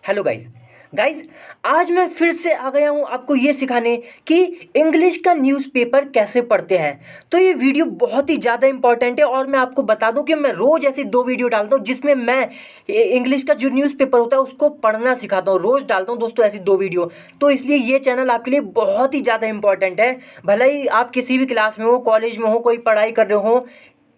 Hello guys. Guys, आज मैं फिर से आ गया हूँ आपको ये सिखाने कि इंग्लिश का न्यूज़पेपर कैसे पढ़ते हैं। तो ये वीडियो बहुत ही ज़्यादा इंपॉर्टेंट है और मैं आपको बता दूं कि मैं रोज़ ऐसी 2 वीडियो डालता हूँ जिसमें मैं इंग्लिश का जो न्यूज़पेपर होता है उसको पढ़ना सिखाता हूँ। रोज़ डालता हूँ दोस्तों ऐसी 2 वीडियो। तो इसलिए ये चैनल आपके लिए बहुत ही ज़्यादा इंपॉर्टेंट है। भले ही आप किसी भी क्लास में हो, कॉलेज में हो, कोई पढ़ाई कर रहे हो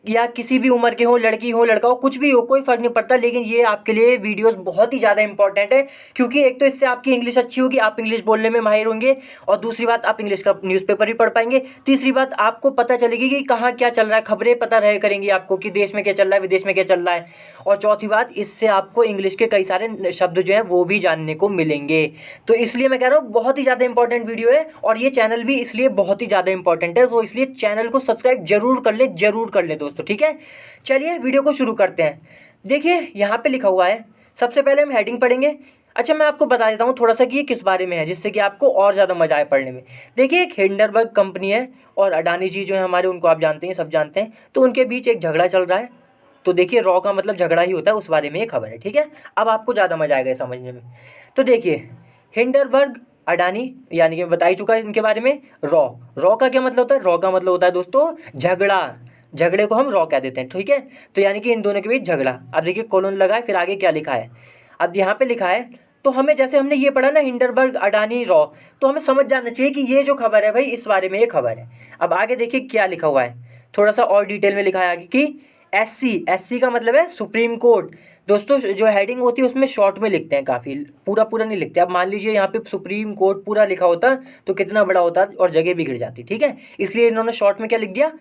या किसी भी उम्र के हो, लड़की हो लड़का हो, कुछ भी हो, कोई फ़र्क नहीं पड़ता। लेकिन ये आपके लिए वीडियोस बहुत ही ज़्यादा इंपॉर्टेंट है, क्योंकि एक तो इससे आपकी इंग्लिश अच्छी होगी, आप इंग्लिश बोलने में माहिर होंगे, और दूसरी बात आप इंग्लिश का न्यूज़पेपर भी पढ़ पाएंगे। तीसरी बात, आपको पता चलेगी कि कहाँ क्या चल रहा है, खबरें पता रहे करेंगी आपको कि देश में क्या चल रहा है, विदेश में क्या चल रहा है। और चौथी बात, इससे आपको इंग्लिश के कई सारे शब्द जो हैं वो भी जानने को मिलेंगे। तो इसलिए मैं कह रहा हूँ बहुत ही ज़्यादा इंपॉर्टेंट वीडियो है, और ये चैनल भी इसलिए बहुत ही ज़्यादा इंपॉर्टेंट है। तो इसलिए चैनल को सब्सक्राइब जरूर कर ले दोस्तों, ठीक है। चलिए वीडियो को शुरू करते हैं। देखिए यहाँ पे लिखा हुआ है, सबसे पहले हम हेडिंग पढ़ेंगे। अच्छा, मैं आपको बता देता हूँ थोड़ा सा कि ये किस बारे में है, जिससे कि आपको और ज़्यादा मजा आए पढ़ने में। देखिए, एक हिंडनबर्ग कंपनी है और अडानी जी जो है हमारे, उनको आप जानते हैं, सब जानते हैं। तो उनके बीच एक झगड़ा चल रहा है। तो देखिए, रॉ का मतलब झगड़ा ही होता है, उस बारे में ये खबर है, ठीक है। अब आपको ज़्यादा मजा आएगा ये समझने में। तो देखिए, हिंडनबर्ग अडानी, यानी कि मैं बता ही चुका है इनके बारे में। रॉ, रॉ का क्या मतलब होता है? रॉ का मतलब होता है दोस्तों झगड़ा। झगड़े को हम रॉ कह देते हैं, ठीक है। तो यानी कि इन दोनों के बीच झगड़ा। अब देखिए कोलन लगा है, फिर आगे क्या लिखा है। अब यहाँ पे लिखा है, तो हमें, जैसे हमने ये पढ़ा ना हिंडनबर्ग अडानी रॉ, तो हमें समझ जाना चाहिए कि ये जो खबर है भाई, इस बारे में ये खबर है। अब आगे देखिए क्या लिखा हुआ है, थोड़ा सा और डिटेल में लिखा है आगे कि एससी का मतलब है सुप्रीम कोर्ट। दोस्तों, जो हेडिंग होती है उसमें शॉर्ट में लिखते हैं, काफ़ी पूरा पूरा नहीं लिखते। अब मान लीजिए यहाँ पे सुप्रीम कोर्ट पूरा लिखा होता तो कितना बड़ा होता और जगह बिगड़ जाती, ठीक है। इसलिए इन्होंने शॉर्ट में क्या लिख दिया,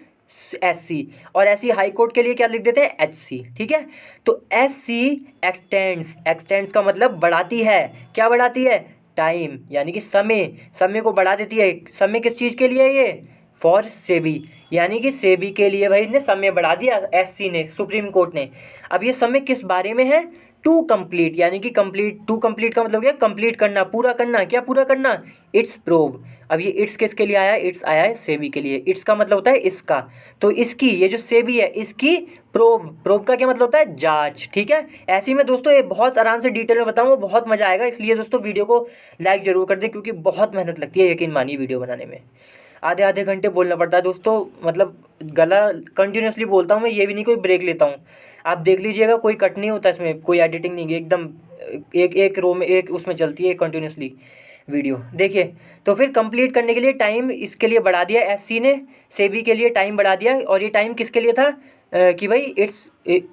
एससी। और ऐसी हाई कोर्ट के लिए क्या लिख देते हैं, एचसी, ठीक है। तो एससी एक्सटेंड्स का मतलब बढ़ाती है। क्या बढ़ाती है? टाइम, यानी कि समय, समय को बढ़ा देती है। समय किस चीज़ के लिए है ये? फॉर सेबी, यानी कि सेबी के लिए भाई ने समय बढ़ा दिया एससी ने, सुप्रीम कोर्ट ने। अब ये समय किस बारे में है? टू कंप्लीट, यानी कि कंप्लीट, टू कंप्लीट का मतलब क्या? कंप्लीट करना, पूरा करना। क्या पूरा करना? It's probe. अब ये इट्स किसके लिए आया है? इट्स आया है सेबी के लिए। इट्स का मतलब होता है इसका। तो इसकी, ये जो सेबी है इसकी प्रोब, प्रोब का क्या मतलब होता है? जांच, ठीक है। ऐसे ही मैं दोस्तों ये बहुत आराम से डिटेल में बताऊंगा, बहुत मजा आएगा। इसलिए दोस्तों वीडियो को लाइक जरूर कर दें, क्योंकि बहुत मेहनत लगती है, यकीन मानिए, वीडियो बनाने में। आधे आधे घंटे बोलना पड़ता है दोस्तों, मतलब गला कंटिन्यूसली बोलता हूँ मैं, ये भी नहीं कोई ब्रेक लेता हूँ। आप देख लीजिएगा, कोई कट नहीं होता इसमें, कोई एडिटिंग नहीं है, एकदम एक एक रो में, एक उसमें चलती है कंटिन्यूसली वीडियो। देखिए, तो फिर कंप्लीट करने के लिए टाइम इसके लिए बढ़ा दिया एससी ने, सेबी के लिए टाइम बढ़ा दिया। और ये टाइम किसके लिए था? कि भाई इट्स,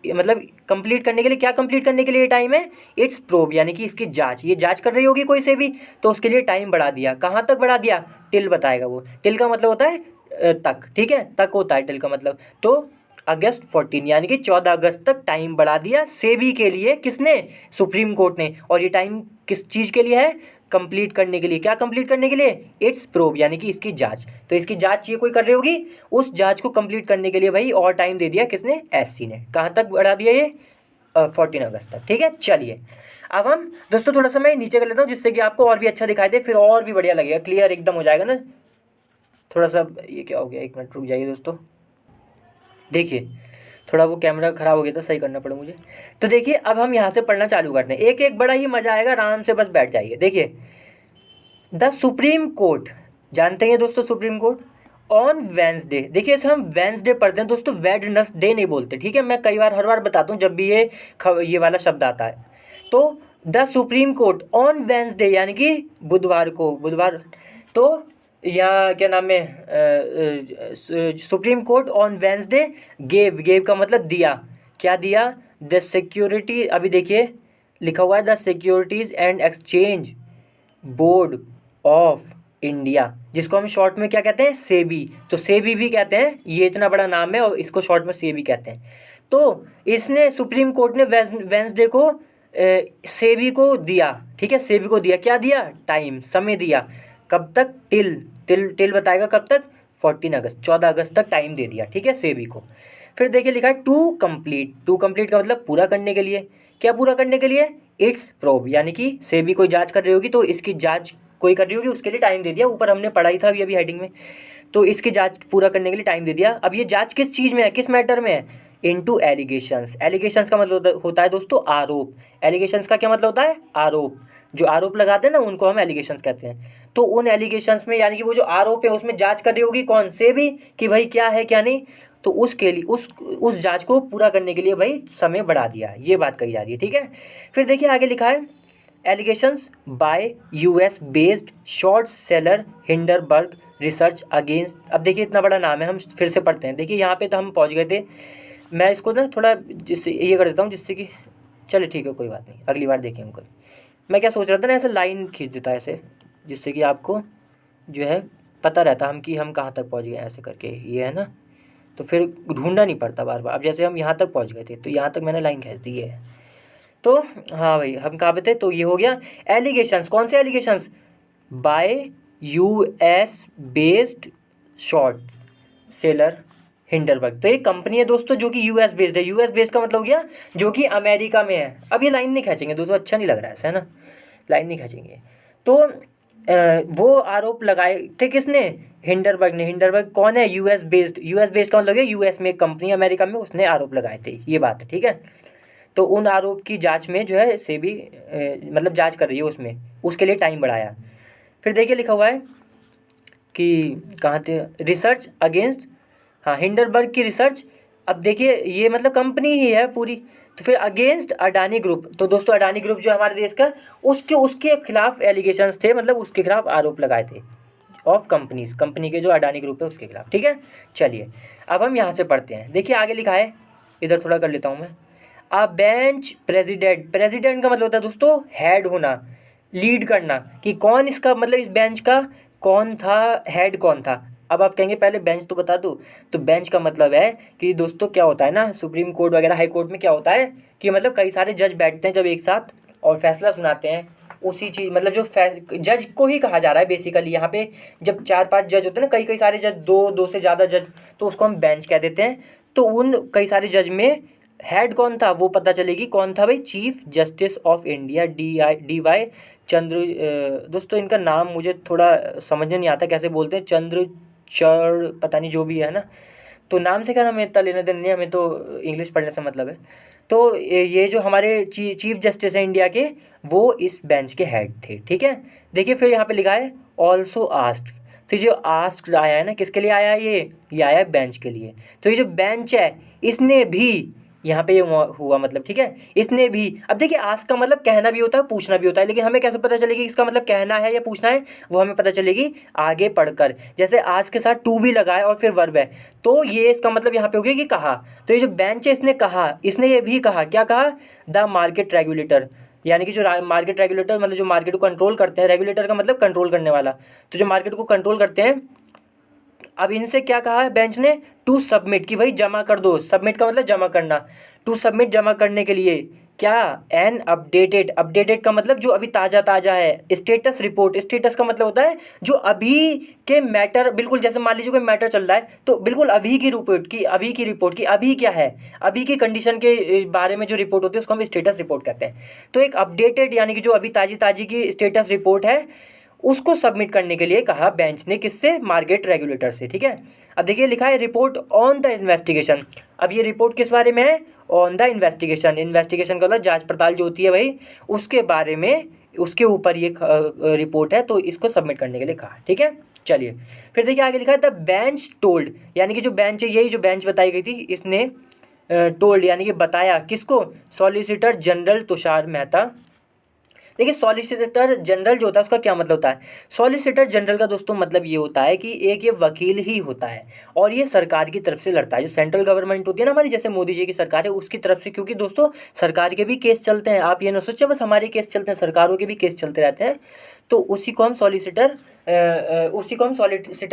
मतलब कंप्लीट करने के लिए, क्या कंप्लीट करने के लिए टाइम है? इट्स प्रोब, यानी कि इसकी जांच, ये जांच कर रही होगी कोई से भी, तो उसके लिए टाइम बढ़ा दिया। कहाँ तक बढ़ा दिया? टिल बताएगा वो। टिल का मतलब होता है तक, ठीक है, तक होता है टिल का मतलब। तो अगस्त 14, यानी कि 14 अगस्त तक टाइम बढ़ा दिया सेबी के लिए। किसने? सुप्रीम कोर्ट ने। और ये टाइम किस चीज़ के लिए है? कंप्लीट करने के लिए। क्या कंप्लीट करने के लिए? इट्स प्रोब, यानी कि इसकी जांच। तो इसकी जांच ये कोई कर रही होगी, उस जांच को कंप्लीट करने के लिए भाई और टाइम दे दिया किसने? एससी ने। कहाँ तक बढ़ा दिया ये? 14 अगस्त तक, ठीक है। चलिए, अब हम दोस्तों थोड़ा सा मैं नीचे कर लेता हूँ, जिससे कि आपको और भी अच्छा दिखाई दे, फिर और भी बढ़िया लगेगा, क्लियर एकदम हो जाएगा ना। थोड़ा सा ये क्या हो गया, एक मिनट रुक जाइए दोस्तों। देखिए, थोड़ा वो कैमरा ख़राब हो गया था, सही करना पड़ा मुझे। तो देखिए, अब हम यहाँ से पढ़ना चालू करते हैं, एक एक बड़ा ही मज़ा आएगा, आराम से बस बैठ जाइए। देखिए, द सुप्रीम कोर्ट, जानते हैं दोस्तों सुप्रीम कोर्ट, ऑन वेंसडे। देखिए, इसे हम वेंसडे पढ़ते हैं दोस्तों, वेडनसडे नहीं बोलते, ठीक है। मैं कई बार, हर बार बताता हूँ जब भी ये वाला शब्द आता है। तो the supreme court on Wednesday, यानी कि बुधवार को, बुधवार। तो या क्या नाम है, supreme court on Wednesday gave का मतलब दिया। क्या दिया? द सिक्योरिटी, अभी देखिए लिखा हुआ है, the securities and exchange board of India, जिसको हम शॉर्ट में क्या कहते हैं? सेबी। तो सेबी भी कहते हैं, ये इतना बड़ा नाम है और इसको शॉर्ट में सेबी कहते हैं। तो इसने, सुप्रीम कोर्ट ने वेंसडे को सेबी को दिया, ठीक है, सेबी को दिया। क्या दिया? टाइम, समय दिया। कब तक? टिल, टिल बताएगा कब तक? 14 अगस्त, 14 अगस्त तक टाइम दे दिया, ठीक है, सेबी को। फिर देखिए लिखा है टू कंप्लीट, टू कंप्लीट का मतलब पूरा करने के लिए। क्या पूरा करने के लिए? इट्स प्रोब, यानी कि सेबी कोई जांच कर रही होगी, तो इसकी जांच कोई कर रही होगी, उसके लिए टाइम दे दिया। ऊपर हमने पढ़ाई था अभी हेडिंग में। तो इसकी जांच पूरा करने के लिए टाइम दे दिया। अब ये जांच किस चीज़ में है, किस मैटर में है? Into allegations. एलिगेशंस का मतलब होता है दोस्तों आरोप। एलिगेशंस का क्या मतलब होता है? आरोप। जो आरोप लगाते हैं ना उनको हम एलिगेशंस कहते हैं। तो उन एलिगेशंस में यानी कि वो जो आरोप है उसमें जांच कर रही होगी कौन से भी कि भाई क्या है क्या नहीं। तो उसके लिए उस जांच को पूरा करने के लिए भाई समय बढ़ा दिया, ये बात कही जा रही है। ठीक है, फिर देखिए आगे लिखा है allegations bye US based short seller Hindenburg research against. अब देखिए इतना बड़ा नाम है, हम फिर से पढ़ते हैं। देखिए यहाँ पे तो हम पहुँच गए थे, मैं इसको ना थोड़ा जिससे ये कर देता हूँ जिससे कि चलिए ठीक है कोई बात नहीं, अगली बार देखेंगे कोई। मैं क्या सोच रहा था ना, ऐसे लाइन खींच देता ऐसे, जिससे कि आपको जो है पता रहता हम कि हम कहाँ तक पहुँच गए ऐसे करके, ये है ना, तो फिर ढूंढना नहीं पड़ता बार बार। अब जैसे हम यहाँ तक पहुँच गए थे तो यहाँ तक मैंने लाइन खींच दी है। तो हाँ भाई हम कहाँ पे थे, तो ये हो गया एलिगेशंस। कौन से allegations? Bye US based short seller Hindenburg. तो एक कंपनी है दोस्तों जो कि यूएस बेस्ड है। यूएस बेस्ड का मतलब हो गया जो कि अमेरिका में है। अब ये लाइन नहीं खींचेंगे दोस्तों, अच्छा नहीं लग रहा है ऐसा, है ना, लाइन नहीं खींचेंगे। तो वो आरोप लगाए थे किसने? हिंडरबर्ग ने। हिंडरबर्ग कौन है? US based. यूएस बेस्ड का मतलब है यूएस में एक कंपनी, अमेरिका में, उसने आरोप लगाए थे, ये बात है। ठीक है, तो उन आरोप की जांच में जो है सेबी मतलब जांच कर रही है उसमें, उसके लिए टाइम बढ़ाया। फिर देखिए लिखा हुआ है कि कहाँ थे, रिसर्च अगेंस्ट, हाँ हिंडरबर्ग की रिसर्च। अब देखिए ये मतलब कंपनी ही है पूरी। तो फिर अगेंस्ट अडानी ग्रुप। तो दोस्तों अडानी ग्रुप जो हमारे देश का, उसके उसके खिलाफ एलिगेशंस थे, मतलब उसके खिलाफ आरोप लगाए थे ऑफ कंपनीज, कंपनी के जो अडानी ग्रुप है उसके खिलाफ। ठीक है, चलिए अब हम यहाँ से पढ़ते हैं। देखिए आगे लिखा है, इधर थोड़ा कर लेता हूँ मैं। अ बेंच प्रेसिडेंट। प्रेसिडेंट का मतलब होता है दोस्तों हेड होना, लीड करना, कि कौन इसका मतलब इस बेंच का कौन था, हेड कौन था। अब आप कहेंगे पहले बेंच तो बता दूँ। तो बेंच का मतलब है कि दोस्तों क्या होता है ना, सुप्रीम कोर्ट वगैरह हाई कोर्ट में क्या होता है कि मतलब कई सारे जज बैठते हैं जब एक साथ और फैसला सुनाते हैं। उसी चीज़ मतलब जो जज को ही कहा जा रहा है बेसिकली यहाँ पे। जब 4-5 जज होते हैं ना, कई कई सारे जज, दो से ज़्यादा जज, तो उसको हम बेंच कह देते हैं। तो उन कई सारे जज में हेड कौन था वो पता चलेगी। कौन था भाई? Chief Justice of India D Y Chandra. दोस्तों इनका नाम मुझे थोड़ा समझ नहीं आता कैसे बोलते हैं, चंद्रचूड़ पता नहीं, जो भी है ना। तो नाम से क्या, हमें इतना लेना देना नहीं, हमें तो इंग्लिश पढ़ने से मतलब है। तो ये जो हमारे चीफ जस्टिस हैं इंडिया के, वो इस बेंच के हेड थे। ठीक है, देखिए फिर यहाँ पे लिखा है ऑल्सो आस्क्ड। तो ये जो आस्क्ड आया है ना, किसके लिए आया है ये आया है बेंच के लिए। तो ये जो बेंच है इसने भी यहाँ पे ये हुआ मतलब, ठीक है, इसने भी। अब देखिए आस्क का मतलब कहना भी होता है, पूछना भी होता है, लेकिन हमें कैसे पता चलेगी इसका मतलब कहना है या पूछना है, वो हमें पता चलेगी आगे पढ़कर। जैसे आस्क के साथ टू भी लगाए और फिर वर्ब है, तो ये इसका मतलब यहाँ पे हो गया कि कहा। तो ये जो बेंच है इसने कहा, इसने ये भी कहा, क्या कहा? द मार्केट रेगुलेटर, यानी कि जो मार्केट रेगुलेटर मतलब जो मार्केट को कंट्रोल करते हैं, रेगुलेटर का मतलब कंट्रोल करने वाला, तो जो मार्केट को कंट्रोल करते हैं। अब इनसे क्या कहा है बेंच ने? टू सबमिट, कि भाई जमा कर दो। सबमिट का मतलब जमा करना। टू सबमिट जमा करने के लिए क्या? N updated. अपडेटेड का मतलब जो अभी ताज़ा ताज़ा है। स्टेटस रिपोर्ट, स्टेटस का मतलब होता है जो अभी के मैटर, बिल्कुल जैसे मान लीजिए कोई मैटर चल रहा है तो बिल्कुल अभी की रिपोर्ट की, अभी की रिपोर्ट की, अभी क्या है, अभी की कंडीशन के बारे में जो रिपोर्ट होती है उसको हम स्टेटस रिपोर्ट कहते हैं। तो एक अपडेटेड यानी कि जो अभी ताज़ी ताज़ी की स्टेटस रिपोर्ट है, उसको सबमिट करने के लिए कहा बेंच ने, किससे? मार्केट रेगुलेटर से। ठीक है, अब देखिए लिखा है रिपोर्ट ऑन द इन्वेस्टिगेशन। अब ये रिपोर्ट किस बारे में है? On the investigation. इन्वेस्टिगेशन का मतलब जांच पड़ताल जो होती है भाई, उसके बारे में, उसके ऊपर ये रिपोर्ट है, तो इसको सबमिट करने के लिए कहा। ठीक है, चलिए फिर देखिए आगे लिखा है द बेंच टोल्ड, यानी कि जो बेंच है, यही जो बेंच बताई गई थी, इसने टोल्ड यानी कि बताया किसको? Solicitor general Tushar Mehta. देखिए सॉलिसिटर जनरल जो होता है उसका क्या मतलब होता है? सॉलिसिटर जनरल का दोस्तों मतलब ये होता है कि एक ये वकील ही होता है और ये सरकार की तरफ से लड़ता है। जो सेंट्रल गवर्नमेंट होती है ना हमारी, जैसे मोदी जी की सरकार है, उसकी तरफ से, क्योंकि दोस्तों सरकार के भी केस चलते हैं, आप ये ना सोचो बस हमारे केस चलते हैं, सरकारों के भी केस चलते रहते हैं। तो उसी को हम सॉलिसिटर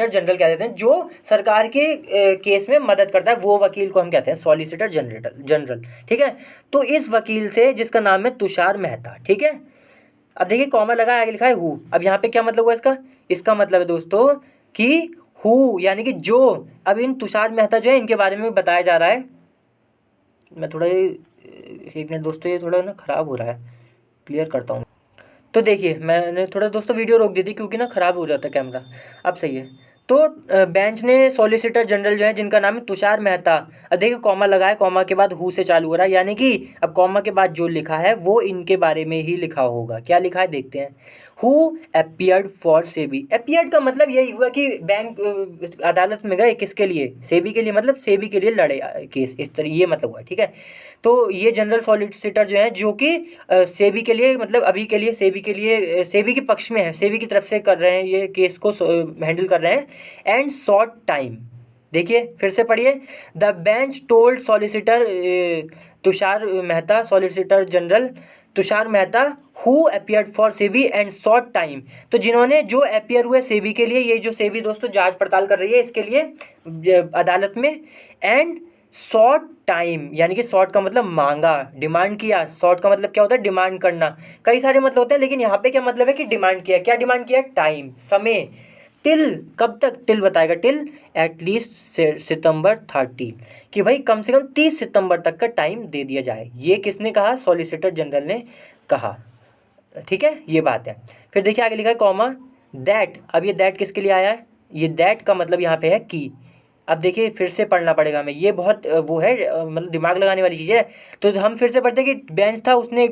जनरल कह देते हैं, जो सरकार के केस में मदद करता है, वो वकील को हम कहते हैं सॉलिसिटर जनरल। ठीक है, तो इस वकील से, जिसका नाम है तुषार मेहता, ठीक है। अब देखिए कॉमा लगा है, आगे लिखा है हु। अब यहाँ पे क्या मतलब हुआ इसका? इसका मतलब है दोस्तों कि हु यानी कि जो। अब इन तुषार मेहता जो है इनके बारे में बताया जा रहा है। मैं थोड़ा एक मिनट दोस्तों, ये थोड़ा ना ख़राब हो रहा है, क्लियर करता हूँ। तो देखिए मैंने थोड़ा दोस्तों वीडियो रोक दी थी क्योंकि ना ख़राब हो जाता है कैमरा। अब सही है। तो बेंच ने सॉलिसिटर जनरल जो है जिनका नाम है तुषार मेहता, अब देखिए कॉमा लगा है, कॉमा के बाद हु से चालू हो रहा है, यानी कि अब कॉमा के बाद जो लिखा है वो इनके बारे में ही लिखा होगा। क्या लिखा है देखते हैं। Who appeared for SEBI, appeared का मतलब यही हुआ कि बैंक अदालत में गए, किसके लिए, सेबी के लिए, मतलब सेबी के लिए लड़े केस, इस तरह ये मतलब हुआ, ठीक है। तो ये जनरल सॉलिसिटर जो है जो कि सेबी के लिए, मतलब अभी के लिए सेबी के लिए, सेबी के पक्ष में है, सेबी की तरफ से कर रहे हैं, ये केस को हैंडल कर रहे हैं। एंड शॉर्ट टाइम, देखिए फिर से पढ़िए। The bench told solicitor Tushar Mehta, solicitor general Tushar Mehta who appeared for SEBI and short time, तो जिन्होंने जो अपियर हुए सेबी के लिए, ये जो सेबी दोस्तों जांच पड़ताल कर रही है इसके लिए अदालत में, एंड शॉर्ट टाइम, यानी कि शॉर्ट का मतलब मांगा, डिमांड किया। शॉर्ट का मतलब क्या होता है, डिमांड करना, कई सारे मतलब होते हैं, लेकिन यहाँ पे क्या मतलब है कि डिमांड किया। क्या डिमांड किया, टाइम, समय, टिल, कब तक, टिल बताएगा, टिल एटलीस्ट सितंबर 30, कि भाई कम से कम 30 सितंबर तक का टाइम दे दिया जाए। ये किसने कहा, सॉलिसिटर जनरल ने कहा, ठीक है, ये बात है। फिर देखिए आगे लिखा है कॉमा दैट, अब ये दैट किसके लिए आया है, ये दैट का मतलब यहाँ पे है की। अब देखिए फिर से पढ़ना पड़ेगा हमें, ये बहुत वो है मतलब दिमाग लगाने वाली चीज़ है। तो हम फिर से पढ़ते हैं कि बेंच था, उसने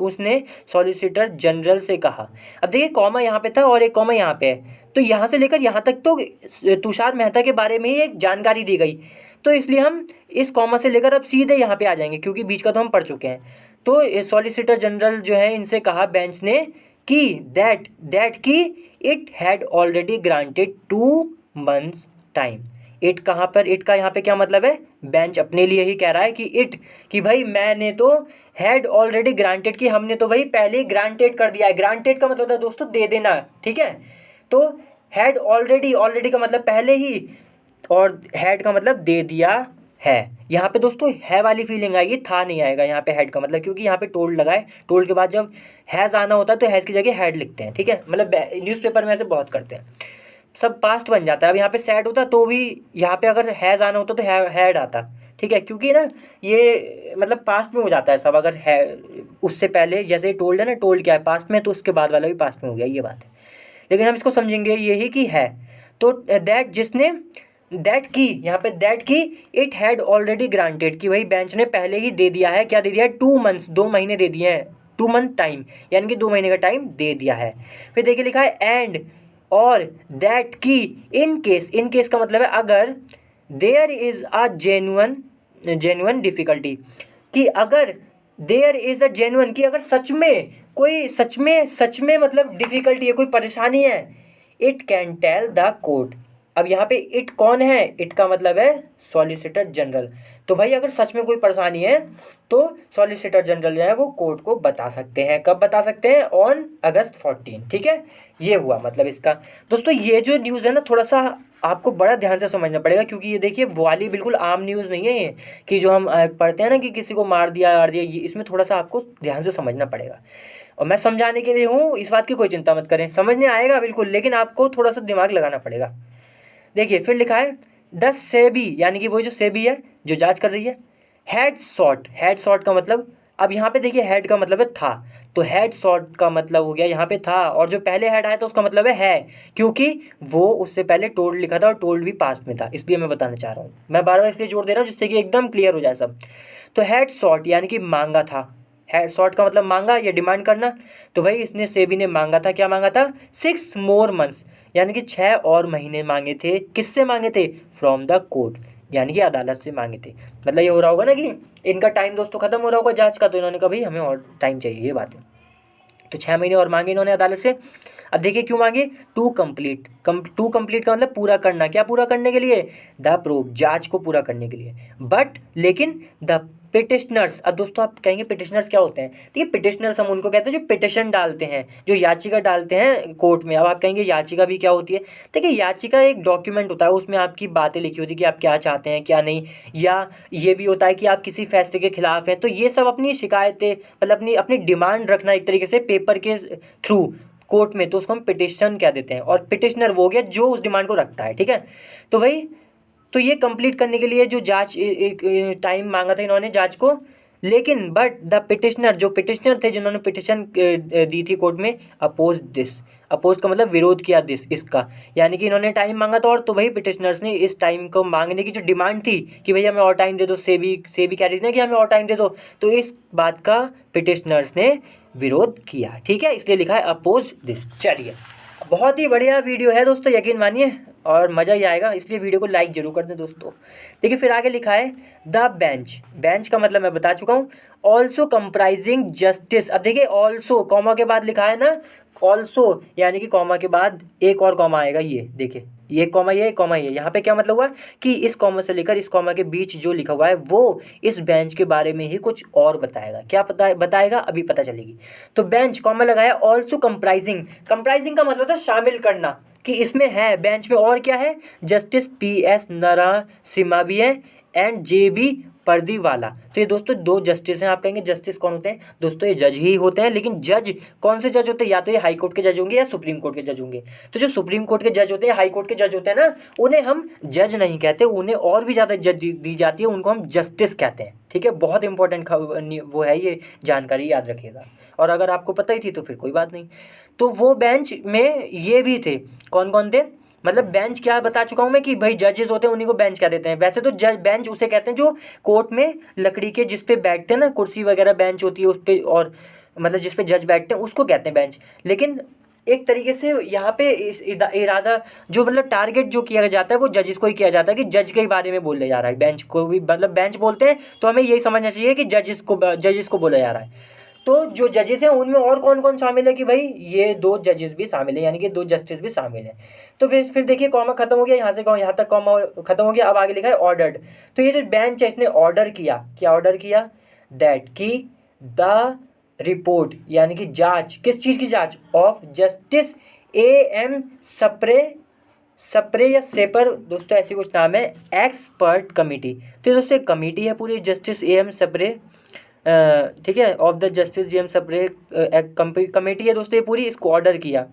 उसने सॉलिसिटर जनरल से कहा। अब देखिए कॉमा यहाँ पे था और एक कॉमा यहाँ पे है, तो यहाँ से लेकर यहाँ तक तो तुषार मेहता के बारे में ही एक जानकारी दी गई, तो इसलिए हम इस कॉमा से लेकर अब सीधे यहाँ पे आ जाएंगे, क्योंकि बीच का तो हम पढ़ चुके हैं। तो सॉलिसिटर जनरल जो है इनसे कहा बेंच ने कि दैट की it had already granted 2 months time. It कहाँ पर, इट का यहाँ पे क्या मतलब है, बेंच अपने लिए ही कह रहा है कि इट, कि भाई मैंने तो हैड ऑलरेडी ग्रांटेड, कि हमने तो भाई पहले ही ग्रांटेड कर दिया है। ग्रांटेड का मतलब होता है दोस्तों दे देना, ठीक है। तो हैड ऑलरेडी, ऑलरेडी का मतलब पहले ही, और हैड का मतलब दे दिया है। यहाँ पे दोस्तों है वाली फीलिंग आएगी, था नहीं आएगा यहाँ पे हैड का मतलब, क्योंकि यहाँ पे टोल्ड लगा है, टोल्ड के बाद जब हैज़ आना होता है तो हैज़ की जगह हैड लिखते हैं, ठीक है। मतलब न्यूज़पेपर में ऐसे बहुत करते हैं, सब पास्ट बन जाता है। अब यहाँ पे सैड होता तो भी यहाँ पे अगर हैज़ आना होता तो हैड आता, ठीक है, क्योंकि ना ये मतलब पास्ट में हो जाता है सब, अगर है उससे पहले, जैसे टोल्ड है ना, टोल्ड क्या है पास्ट में, तो उसके बाद वाला भी पास्ट में हो गया, ये बात है। लेकिन हम इसको समझेंगे यही कि है, तो दैट, जिसने, दैट की, यहाँ पे दैट की इट हैड ऑलरेडी ग्रांटेड, कि भाई बेंच ने पहले ही दे दिया है, क्या दे दिया है, 2 months, 2 महीने दे दिए हैं, 2 month टाइम, यानी कि 2 महीने का टाइम दे दिया है। फिर देखिए लिखा है एंड, और दैट की इन केस, इन केस का मतलब है अगर, there is a genuine difficulty, कि अगर देयर इज़ अ जेन्युइन, कि अगर सच में कोई, सच में मतलब डिफ़िकल्टी है, कोई परेशानी है, it can tell the court. अब यहाँ पे इट कौन है, इट का मतलब है सॉलिसिटर जनरल। तो भाई अगर सच में कोई परेशानी है तो सॉलिसिटर जनरल जो है वो कोर्ट को बता सकते हैं। कब बता सकते हैं, ऑन August 14, ठीक है। ये हुआ मतलब इसका। दोस्तों ये जो न्यूज़ है ना, थोड़ा सा आपको बड़ा ध्यान से समझना पड़ेगा, क्योंकि ये देखिए वाली बिल्कुल आम न्यूज़ नहीं है ये, कि जो हम पढ़ते हैं ना कि किसी को मार दिया, ये इसमें थोड़ा सा आपको ध्यान से समझना पड़ेगा। और मैं समझाने के लिए हूँ, इस बात की कोई चिंता मत करें, समझने आएगा बिल्कुल, लेकिन आपको थोड़ा सा दिमाग लगाना पड़ेगा। देखिए फिर लिखा है द सेबी, यानी कि वही जो सेबी है जो जांच कर रही है, हैड सॉट का मतलब, अब यहाँ पे देखिए हैड का मतलब है था, तो हैड सॉट का मतलब हो गया यहाँ पे था, और जो पहले हैड आया था उसका मतलब है, क्योंकि वो उससे पहले टोल्ड लिखा था और टोल्ड भी पास्ट में था, इसलिए मैं बताना चाह रहा हूँ, मैं बार बार इसलिए जोड़ दे रहा हूँ जिससे कि एकदम क्लियर हो जाए सब। तो हैड सॉट यानी कि मांगा था, हैड सॉट का मतलब मांगा या डिमांड करना, तो भाई इसने सेबी ने मांगा था, क्या मांगा था, 6 more months, यानी कि 6 और महीने मांगे थे, किससे मांगे थे, फ्रॉम द कोर्ट, यानी कि अदालत से मांगे थे। मतलब ये हो रहा होगा ना कि इनका टाइम दोस्तों खत्म हो रहा होगा जांच का, तो इन्होंने कहा भाई हमें और टाइम चाहिए, ये बात है। तो 6 महीने और मांगे इन्होंने अदालत से। अब देखिए क्यों मांगे, टू कंप्लीट का मतलब पूरा करना, क्या पूरा करने के लिए, द प्रूफ, जांच को पूरा करने के लिए, बट लेकिन द पिटिशनर्स। अब दोस्तों आप कहेंगे पिटिशनर्स क्या होते हैं, देखिए पिटिशनर्स हम उनको कहते हैं जो पिटिशन डालते हैं, जो याचिका डालते हैं कोर्ट में। अब आप कहेंगे याचिका भी क्या होती है, देखिए याचिका एक डॉक्यूमेंट होता है, उसमें आपकी बातें लिखी होती है कि आप क्या चाहते हैं क्या नहीं, या ये भी होता है कि आप किसी फैसले के खिलाफ हैं, तो ये सब अपनी शिकायतें, मतलब अपनी अपनी डिमांड रखना एक तरीके से पेपर के थ्रू कोर्ट में, तो उसको हम पिटिशन कह देते हैं, और पिटिशनर वो हो गया जो उस डिमांड को रखता है, ठीक है। तो भाई तो ये कंप्लीट करने के लिए जो जांच एक टाइम मांगा था इन्होंने जांच को, लेकिन बट द पिटिशनर, जो पिटिशनर थे जिन्होंने पिटिशन दी थी कोर्ट में, अपोज दिस, अपोज का मतलब विरोध किया दिस, इसका, यानी कि इन्होंने टाइम मांगा था और तो भाई पिटिशनर्स ने इस टाइम को मांगने की जो डिमांड थी कि भैया हमें और टाइम दे दो, सेबी कह रही थी ना कि हमें और टाइम दे दो, तो इस बात का पिटिशनर्स ने विरोध किया। ठीक है, इसलिए लिखा है अपोज दिस। चलिए, बहुत ही बढ़िया वीडियो है दोस्तों, यकीन मानिए, और मज़ा ही आएगा, इसलिए वीडियो को लाइक जरूर कर दें दोस्तों। देखिए फिर आगे लिखा है द बेंच, बेंच का मतलब मैं बता चुका हूँ, ऑल्सो कंप्राइजिंग जस्टिस। अब देखिए ऑल्सो कॉमा के बाद लिखा है ना, ऑल्सो यानी कि कॉमा के बाद एक और कॉमा आएगा, ये देखिए, ये कॉमा, ये कॉमा, ये यहाँ पे क्या मतलब हुआ कि इस कॉमा से लेकर इस कॉमा के बीच जो लिखा हुआ है वो इस बेंच के बारे में ही कुछ और बताएगा। क्या पता बताएगा, अभी पता चलेगी। तो बेंच कॉमा लगाया, ऑल्सो कंप्राइजिंग, कंप्राइजिंग का मतलब था शामिल करना, कि इसमें है बेंच में और क्या है, जस्टिस PS नरसिम्हा भी है एंड JB पर्दीवाला। तो ये दोस्तों दो जस्टिस हैं। आप कहेंगे जस्टिस कौन होते हैं, दोस्तों ये जज ही होते हैं, लेकिन जज कौन से जज होते हैं, या तो ये हाई कोर्ट के जज होंगे या सुप्रीम कोर्ट के जज होंगे। तो जो सुप्रीम कोर्ट के जज होते हैं, हाई कोर्ट के जज होते हैं ना, उन्हें हम जज नहीं कहते, उन्हें और भी ज़्यादा जज दी जाती है, उनको हम जस्टिस कहते हैं। ठीक है, बहुत इंपॉर्टेंट वो है, ये जानकारी याद रखिएगा, और अगर आपको पता ही थी तो फिर कोई बात नहीं। तो वो बेंच में ये भी थे, कौन कौन थे, मतलब बेंच क्या बता चुका हूँ मैं कि भाई जजेस होते हैं उन्हीं को बेंच कह देते हैं। वैसे तो जज बेंच उसे कहते हैं जो कोर्ट में लकड़ी के जिस पे बैठते हैं ना, कुर्सी वगैरह बेंच होती है उस पे, और मतलब जिस पे जज बैठते हैं उसको कहते हैं बेंच। लेकिन एक तरीके से यहाँ पे इरादा जो मतलब टारगेट जो किया जाता है वो जजेस को ही किया जाता है, कि जज के बारे में बोला जा रहा है, बेंच को भी मतलब बेंच बोलते हैं, तो हमें यही समझना चाहिए कि जजेस को बोला जा रहा है। तो जो जजेस हैं उनमें और कौन कौन शामिल है, कि भाई ये दो जजेस भी शामिल है, यानी कि दो जस्टिस भी शामिल हैं। तो फिर देखिए कॉमा खत्म हो गया, यहाँ से यहाँ तक कॉमा खत्म हो गया। अब आगे लिखा है ऑर्डर्ड। तो ये जो बेंच है इसने ऑर्डर किया, क्या ऑर्डर किया, दैट की द रिपोर्ट, यानी कि जांच, किस चीज़ की जांच, of justice AM Sapre, Sapre या सेपर दोस्तों ऐसी कुछ नाम है, एक्सपर्ट कमेटी। तो ये दोस्तों एक कमेटी है पूरी, जस्टिस AM सप्रे, ठीक है, of the justice JM Sapre committee है दोस्तों ये पूरी, इसको ऑर्डर किया।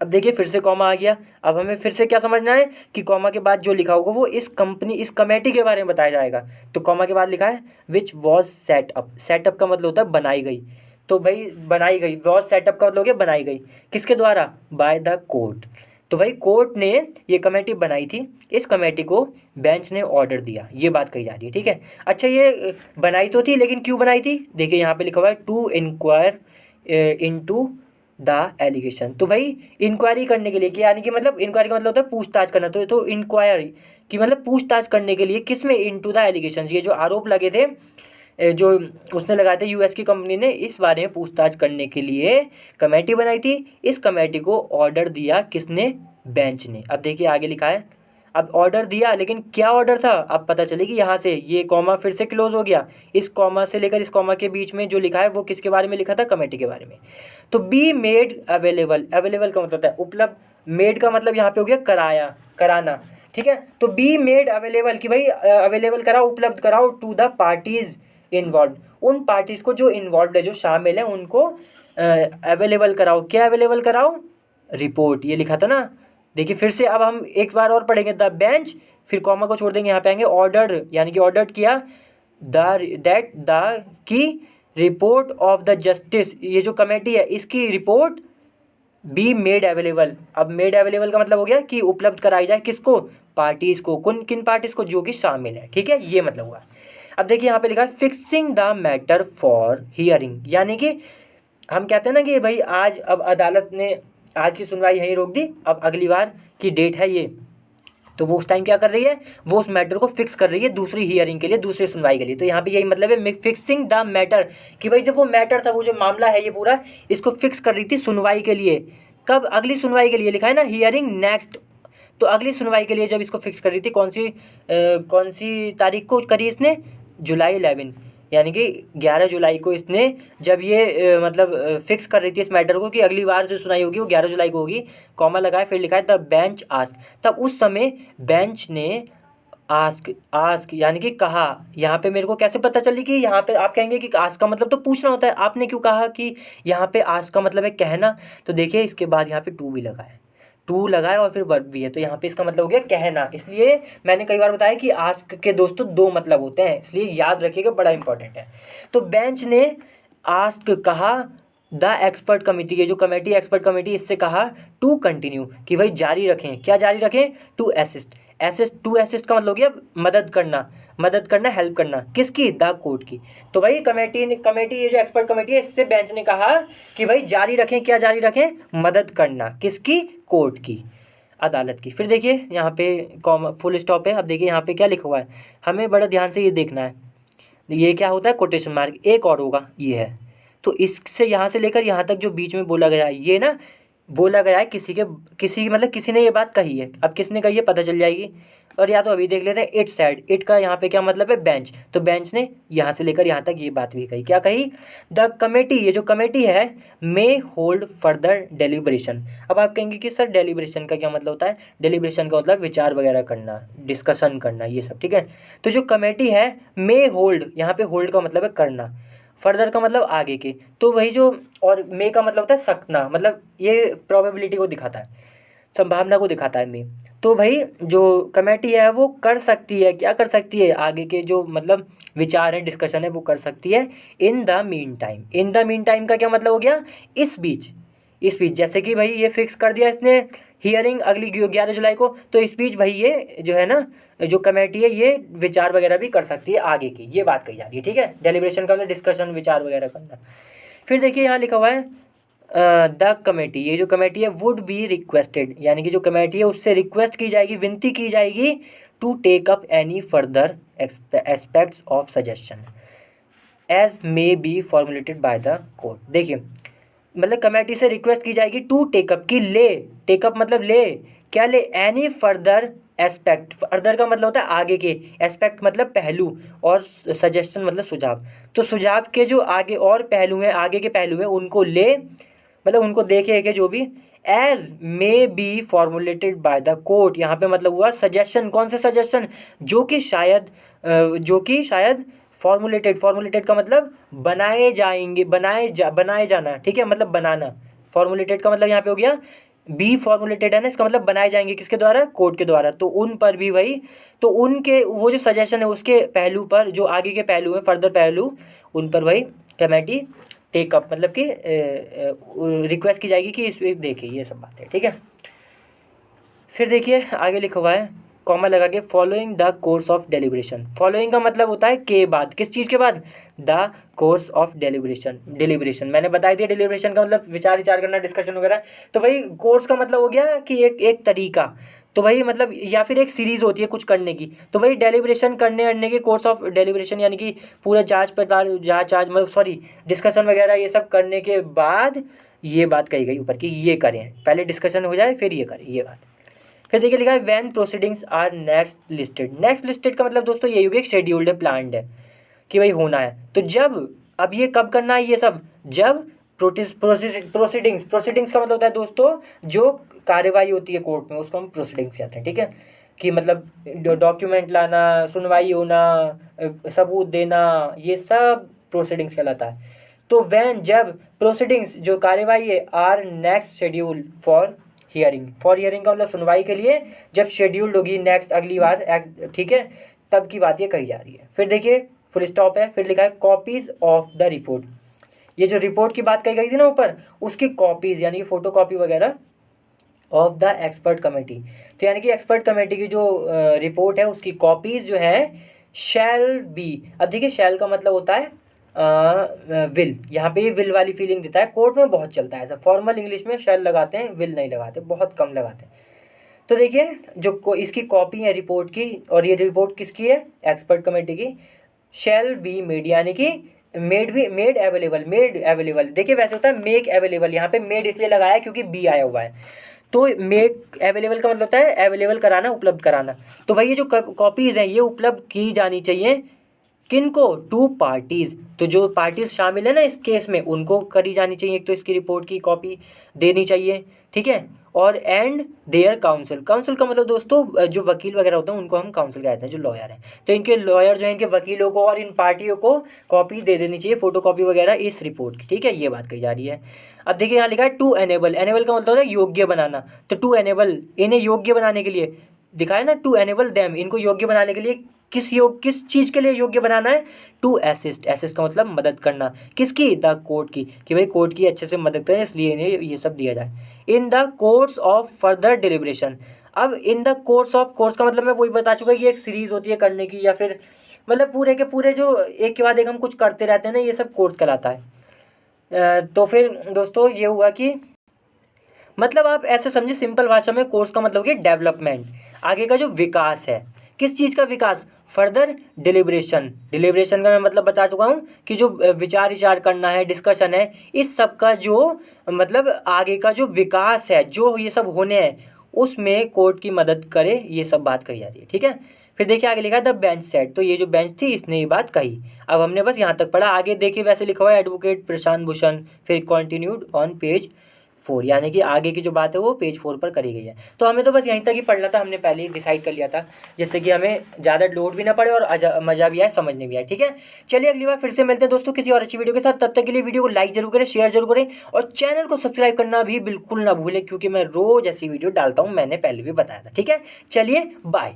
अब देखिए फिर से कॉमा आ गया। अब हमें फिर से क्या समझना है कि कॉमा के बाद जो लिखा होगा वो इस कंपनी, इस कमेटी के बारे में बताया जाएगा। तो कॉमा के बाद लिखा है विच वॉज सेटअप, सेटअप का मतलब होता है बनाई गई। तो भाई बनाई गई, वॉज सेटअप का मतलब हो गया बनाई गई, किसके द्वारा, बाय द कोर्ट। तो भाई कोर्ट ने ये कमेटी बनाई थी, इस कमेटी को बेंच ने ऑर्डर दिया, ये बात कही जा रही है। ठीक है, अच्छा ये बनाई तो थी, लेकिन क्यों बनाई थी, देखिए यहाँ पे लिखा हुआ है to inquire into the allegation. तो भाई इंक्वायरी करने के लिए, कि यानी कि मतलब इंक्वायरी का मतलब होता है पूछताछ करना, तो इंक्वायरी कि मतलब पूछताछ करने के लिए, किस में, इनटू द एलिगेशन, ये जो आरोप लगे थे जो उसने लगाए थे US की कंपनी ने, इस बारे में पूछताछ करने के लिए कमेटी बनाई थी। इस कमेटी को ऑर्डर दिया किसने, बेंच ने। अब देखिए आगे लिखा है, अब ऑर्डर दिया, लेकिन क्या ऑर्डर था, अब पता चलेगी यहाँ से, ये कॉमा फिर से क्लोज हो गया, इस कॉमा से लेकर इस कॉमा के बीच में जो लिखा है वो किसके बारे में लिखा था, कमेटी के बारे में। तो बी मेड अवेलेबल, अवेलेबल का मतलब है उपलब्ध, मेड का मतलब यहाँ पे हो गया कराया, कराना। ठीक है, तो बी मेड अवेलेबल, कि भाई अवेलेबल कराओ, उपलब्ध कराओ, टू द पार्टीज इन्वॉल्व, उन पार्टीज को जो इन्वॉल्व है, जो शामिल है, उनको अवेलेबल कराओ, क्या अवेलेबल कराओ, रिपोर्ट, ये लिखा था ना। देखिए फिर से अब हम एक बार और पढ़ेंगे, द बेंच, फिर कॉमा को छोड़ देंगे, यहाँ पे आएंगे ऑर्डर, यानी कि ऑर्डर किया the key report of the justice, ये जो कमेटी है इसकी रिपोर्ट बी मेड अवेलेबल। अब मेड अवेलेबल का मतलब हो गया कि उपलब्ध कराई जाए, किसको, पार्टीज को, किन पार्टीज को, जो कि शामिल है। ठीक है, ये मतलब हुआ। अब देखिए यहाँ पे लिखा है fixing the matter for hearing, यानी कि हम कहते हैं ना कि भाई आज अब अदालत ने आज की सुनवाई यहीं रोक दी, अब अगली बार की डेट है ये, तो वो उस टाइम क्या कर रही है, वो उस मैटर को फिक्स कर रही है दूसरी हियरिंग के लिए, दूसरी सुनवाई के लिए। तो यहाँ पे यही मतलब है फिक्सिंग द मैटर, कि भाई जब वो मैटर था, वो जो मामला है ये पूरा, इसको फिक्स कर रही थी सुनवाई के लिए। कब, अगली सुनवाई के लिए, लिखा है ना हियरिंग नेक्स्ट। तो अगली सुनवाई के लिए जब इसको फिक्स कर रही थी, कौन सी तारीख को करी इसने, जुलाई 11, यानी कि 11 जुलाई को इसने, जब ये मतलब फिक्स कर रही थी इस मैटर को कि अगली बार जो सुनाई होगी वो 11 जुलाई को होगी, कॉमा लगाए, फिर लिखा है द बेंच आस्क। तब उस समय बेंच ने आस्क, आस्क यानी कि कहा, यहाँ पे मेरे को कैसे पता चली कि यहाँ पे, आप कहेंगे कि आस्क का मतलब तो पूछना होता है, आपने क्यों कहा कि यहाँ पे आस्क का मतलब है कहना। तो देखिए इसके बाद यहाँ पे टू भी लगा है, टू लगा है और फिर वर्ब भी है, तो यहाँ पे इसका मतलब हो गया कहना। इसलिए मैंने कई बार बताया कि आस्क के दोस्तों दो मतलब होते हैं, इसलिए याद रखिएगा, बड़ा इंपॉर्टेंट है। तो बेंच ने आस्क कहा द एक्सपर्ट कमेटी, ये जो कमेटी एक्सपर्ट कमेटी, इससे कहा टू कंटिन्यू कि भाई जारी रखें, क्या जारी रखें, टू असिस्ट। टू असिस्ट का मतलब हो गया मदद करना, मदद करना, हेल्प करना, किसकी, द कोर्ट की। तो भाई कमेटी ये जो एक्सपर्ट कमेटी है, इससे बेंच ने कहा कि भाई जारी रखें, क्या जारी रखें, मदद करना, किसकी, कोर्ट की, अदालत की। फिर देखिए यहाँ पे कॉमा फुल स्टॉप है। अब देखिए यहाँ पे क्या लिखा हुआ है, हमें बड़ा ध्यान से ये देखना है, ये क्या होता है, कोटेशन मार्क, एक और होगा, ये है। तो इससे यहाँ से लेकर यहाँ तक जो बीच में बोला गया है, ये ना बोला गया है किसी मतलब किसी ने ये बात कही है। अब किसने कही है पता चल जाएगी, और या तो अभी देख लेते हैं। इट साइड, इट का यहाँ पे क्या मतलब है, बेंच। तो बेंच ने यहाँ से लेकर यहाँ तक ये बात भी कही, क्या कही, द कमेटी, ये जो कमेटी है, मे होल्ड फर्दर डेलिब्रेशन। अब आप कहेंगे कि सर डेलिब्रेशन का क्या मतलब होता है, डेलिब्रेशन का मतलब विचार वगैरह करना, डिस्कशन करना, ये सब, ठीक है। तो जो कमेटी है, मे होल्ड, यहाँ पे होल्ड का मतलब है करना, फर्दर का मतलब आगे के, तो वही जो, और मे का मतलब होता है सकना, मतलब ये प्रोबेबिलिटी को दिखाता है, संभावना को दिखाता है मे। तो भाई जो कमेटी है वो कर सकती है, क्या कर सकती है, आगे के जो मतलब विचार है, डिस्कशन है, वो कर सकती है in the mean time. In the mean time का क्या मतलब हो गया, इस बीच। इस बीच जैसे कि भाई ये फिक्स कर दिया इसने हियरिंग अगली 11 जुलाई को, तो इस बीच भाई ये जो है ना, जो कमेटी है, ये विचार वगैरह भी कर सकती है आगे की, ये बात कही जा रही है, ठीक है। डेलिब्रेशन का मतलब डिस्कशन, विचार वगैरह करना। फिर देखिए यहाँ लिखा हुआ है द कमेटी, ये जो कमेटी है, वुड बी रिक्वेस्टेड, यानी कि जो कमेटी है उससे रिक्वेस्ट की जाएगी, विनती की जाएगी, to take up any further aspects of suggestion as may be formulated by the court. देखिए मतलब कमेटी से रिक्वेस्ट की जाएगी टू टेकअप, की ले, टेकअप मतलब ले, क्या ले, एनी फर्दर एस्पेक्ट, फर्दर का मतलब होता है आगे के, एस्पेक्ट मतलब पहलू, और सजेशन मतलब सुझाव। तो सुझाव के जो आगे और पहलू हैं, आगे के पहलू हैं, उनको ले, मतलब उनको देखे कि जो भी, as may be formulated by the court, यहाँ पे मतलब हुआ सजेशन, कौन से सजेशन, जो कि शायद फॉर्मुलेटेड, फॉर्मुलेटेड का मतलब बनाए जाएंगे, बनाए जाना, ठीक है, मतलब बनाना। फॉर्मुलेटेड का मतलब यहाँ पे हो गया, बी फॉर्मुलेटेड है ना, इसका मतलब बनाए जाएंगे किसके द्वारा, कोर्ट के द्वारा। तो उन पर भी वही, तो उनके वो जो सजेशन है उसके पहलू पर, जो आगे के पहलू हैं, फर्दर पहलू, उन पर वही कमेटी टेकअप मतलब कि रिक्वेस्ट की जाएगी कि इस देखिए ये सब बातें, ठीक है। फिर देखिए आगे लिखा हुआ है, कॉमा लगा के, following the course of deliberation. Following का मतलब होता है के बाद, किस चीज़ के बाद, the course of deliberation. Deliberation मैंने बताई थी, डेलिब्रेशन का मतलब विचार विचार करना, डिस्कशन वगैरह। तो भाई कोर्स का मतलब हो गया कि एक तरीका, तो भाई मतलब या फिर एक सीरीज़ होती है कुछ करने की। तो भाई डेलिब्रेशन करने के कोर्स ऑफ डेलिब्रेशन, यानी कि पूरा जांच पड़ताल, मतलब सॉरी डिस्कशन वगैरह ये सब करने के बाद ये बात कही गई ऊपर की, ये करें, पहले डिस्कशन हो जाए फिर ये करें, ये बात। फिर देखिए लिखा है when proceedings are next listed. Next listed का मतलब दोस्तों यही हो गया, शेड्यूल्ड है, प्लान्ड है, कि भाई होना है। तो जब, अब ये कब करना है ये सब, जब प्रोसीडिंग्स का मतलब होता है दोस्तों जो कार्यवाही होती है कोर्ट में, उसको हम प्रोसीडिंग्स कहते हैं, ठीक है। कि मतलब डॉक्यूमेंट लाना, सुनवाई होना, सबूत देना, ये सब प्रोसीडिंग्स कहलाता है। तो वैन, जब प्रोसीडिंग्स जो कार्यवाही है, are next schedule for hearing, for hearing का मतलब सुनवाई के लिए जब शेड्यूल्ड होगी नेक्स्ट, अगली बार, ठीक है, तब की बात ये कही जा रही है। फिर देखिए फुल स्टॉप है, फिर लिखा है कॉपीज ऑफ द रिपोर्ट। ये जो रिपोर्ट की बात कही गई थी ना ऊपर, उसकी कॉपीज यानी कि फोटो कॉपी वगैरह, ऑफ द एक्सपर्ट कमेटी। तो यानी कि एक्सपर्ट कमेटी की जो रिपोर्ट है उसकी कॉपीज जो है, शैल बी। अब देखिए शैल का मतलब होता है विल, यहाँ पे ये विल वाली फीलिंग देता है। कोर्ट में बहुत चलता है ऐसा, फॉर्मल इंग्लिश में शैल लगाते हैं, विल नहीं लगाते, बहुत कम लगाते हैं। तो देखिए जो इसकी कॉपी है रिपोर्ट की, और ये रिपोर्ट किसकी है, एक्सपर्ट कमेटी की, शैल बी मेड, यानी कि मेड अवेलेबल। देखिए वैसे होता है मेक अवेलेबल, यहाँ पे मेड इसलिए लगाया है क्योंकि बी आया हुआ है। तो मेक अवेलेबल का मतलब होता है अवेलेबल कराना, उपलब्ध कराना। तो भाई ये जो कॉपीज़ हैं ये उपलब्ध की जानी चाहिए किनको? To parties. तो जो पार्टीज़ शामिल है ना इस केस में उनको करी जानी चाहिए, एक तो इसकी रिपोर्ट की कॉपी देनी चाहिए, ठीक है। और एंड देयर काउंसिल, काउंसिल का मतलब दोस्तों जो वकील वगैरह होते हैं उनको हम काउंसिल कहते हैं, जो लॉयर हैं। तो इनके लॉयर जो है इनके वकीलों को और इन पार्टियों को कॉपीज दे देनी चाहिए, फोटो कॉपी वगैरह इस रिपोर्ट की, ठीक है। ये बात कही जा रही है। अब देखिए यहाँ लिखा है टू एनेबल, एनेबल का मतलब होता है योग्य बनाना। तो टू एनेबल, इन्हें योग्य बनाने के लिए दिखाया ना, टू एनेबल देम, इनको योग्य बनाने के लिए किस चीज़ के लिए योग्य बनाना है? टू असिस्ट, असिस्ट का मतलब मदद करना, किसकी? द कोर्ट की, कि भाई कोर्ट की अच्छे से मदद करें, इसलिए इन्हें ये सब दिया जाए। In the course of further deliberation. अब in the course of, course का मतलब मैं वही बता चुका कि एक सीरीज होती है करने की, या फिर मतलब पूरे के पूरे जो एक के बाद एक हम कुछ करते रहते हैं ना, ये सब कोर्स कहलाता है। तो फिर दोस्तों ये हुआ कि मतलब आप ऐसे समझिए सिंपल भाषा में, कोर्स का मतलब कि डेवलपमेंट, आगे का जो विकास है। किस चीज़ का विकास? फर्दर डिलिब्रेशन, डिलिब्रेशन का मैं मतलब बता चुका हूँ कि जो विचार विचार करना है, डिस्कशन है, इस सब का जो मतलब आगे का जो विकास है, जो ये सब होने हैं उसमें कोर्ट की मदद करे, ये सब बात कही जा रही है, ठीक है। फिर देखिए आगे लिखा है द बेंच सेट, तो ये जो बेंच थी इसने ये बात कही। अब हमने बस यहाँ तक पढ़ा, आगे देखिए वैसे लिखा हुआ है एडवोकेट प्रशांत भूषण, फिर कंटिन्यूड ऑन पेज 4, यानी कि आगे की जो बात है वो पेज 4 पर करी गई है। तो हमें तो बस यहीं तक ही पढ़ना था, हमने पहले ही डिसाइड कर लिया था, जिससे कि हमें ज़्यादा लोड भी ना पड़े और मज़ा भी आए, समझने भी आए, ठीक है। चलिए अगली बार फिर से मिलते हैं दोस्तों किसी और अच्छी वीडियो के साथ। तब तक के लिए वीडियो को लाइक जरूर करें, शेयर जरूर करें और चैनल को सब्सक्राइब करना भी बिल्कुल ना भूलें, क्योंकि मैं रोज़ ऐसी वीडियो डालता हूँ, मैंने पहले भी बताया था, ठीक है। चलिए बाय।